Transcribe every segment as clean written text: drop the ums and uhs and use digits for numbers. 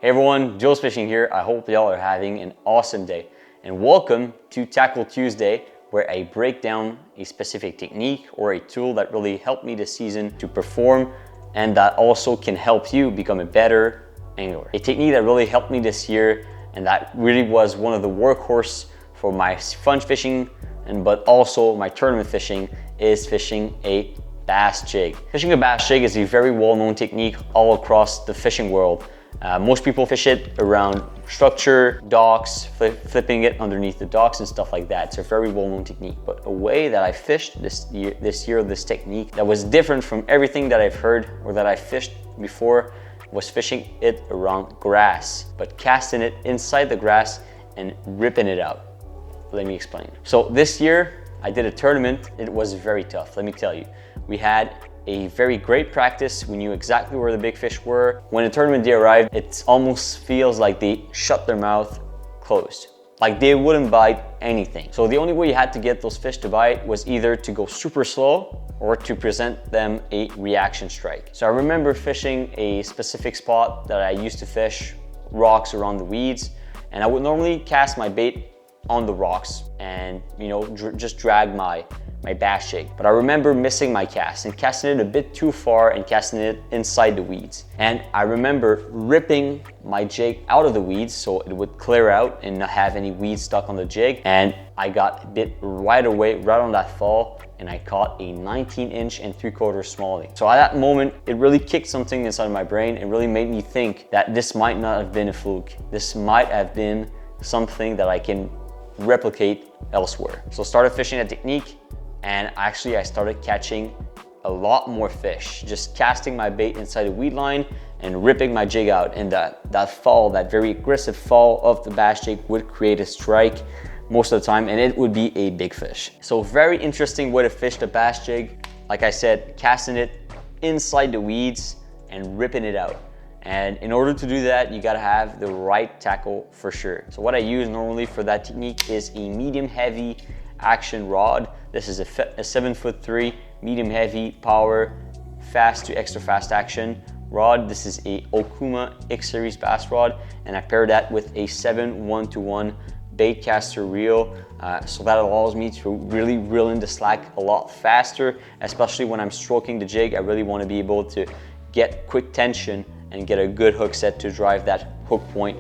Hey everyone, Joe's Fishing here. I hope y'all are having an awesome day. And welcome to Tackle Tuesday, where I break down a specific technique or a tool that really helped me this season to perform and that also can help you become a better angler. A technique that really helped me this year and that really was one of the workhorse for my fun fishing but also my tournament fishing is fishing a bass jig. Fishing a bass jig is a very well-known technique all across the fishing world. Most people fish it around structure, docks, flipping it underneath the docks and stuff like that. It's a very well-known technique. But a way that I fished this year, this technique that was different from everything that I've heard or that I fished before was fishing it around grass, but casting it inside the grass and ripping it out. Let me explain. So this year I did a tournament. It was very tough, let me tell you. We had a very great practice. We knew exactly where the big fish were. When the tournament day arrived, it almost feels like they shut their mouth closed. Like they wouldn't bite anything. So the only way you had to get those fish to bite was either to go super slow or to present them a reaction strike. So I remember fishing a specific spot that I used to fish, rocks around the weeds, and I would normally cast my bait on the rocks and just drag my bass jig. But I remember missing my cast and casting it a bit too far and casting it inside the weeds. And I remember ripping my jig out of the weeds so it would clear out and not have any weeds stuck on the jig. And I got bit right away, right on that fall, and I caught a 19-inch and 3/4 smallie. So at that moment, it really kicked something inside my brain and really made me think that this might not have been a fluke. This might have been something that I can replicate elsewhere. So I started fishing that technique, and actually I started catching a lot more fish, just casting my bait inside the weed line and ripping my jig out. And that fall, that very aggressive fall of the bass jig would create a strike most of the time, and it would be a big fish. So very interesting way to fish the bass jig. Like I said, casting it inside the weeds and ripping it out. And in order to do that, you gotta have the right tackle for sure. So what I use normally for that technique is a medium heavy action rod. This is a 7'3" medium heavy power, fast to extra fast action rod. This is a Okuma X series bass rod, and I pair that with a 7-1-1 bait caster reel. So that allows me to really reel in the slack a lot faster, especially when I'm stroking the jig. I really want to be able to get quick tension and get a good hook set to drive that hook point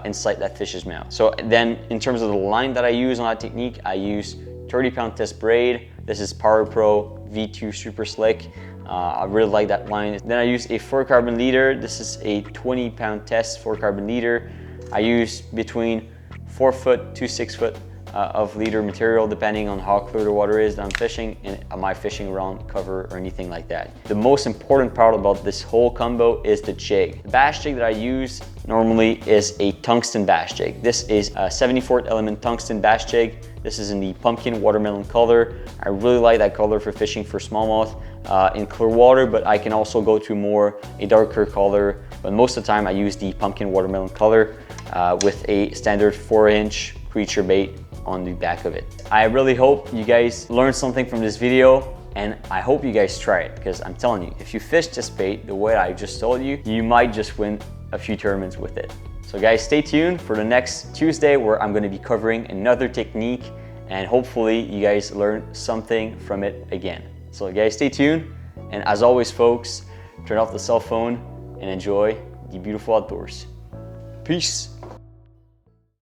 inside that fish's mouth. So then in terms of the line that I use on that technique, I use 30-pound test braid. This is Power Pro V2 Super Slick. I really like that line. Then I use a 4-carbon leader. This is a 20-pound test 4-carbon leader. I use between 4 foot to 6 foot of leader material depending on how clear the water is that I'm fishing, and am I fishing around cover or anything like that. The most important part about this whole combo is the jig. The bass jig that I use normally is a tungsten bass jig. This is a 74th element tungsten bass jig. This is in the pumpkin watermelon color. I really like that color for fishing for smallmouth in clear water, but I can also go to a darker color. But most of the time I use the pumpkin watermelon color with a standard 4-inch creature bait on the back of it. I really hope you guys learned something from this video, and I hope you guys try it, because I'm telling you, if you fish this bait the way I just told you, you might just win a few tournaments with it. So guys, stay tuned for the next Tuesday where I'm gonna be covering another technique, and hopefully you guys learn something from it again. So guys, stay tuned, and as always folks, turn off the cell phone and enjoy the beautiful outdoors. Peace.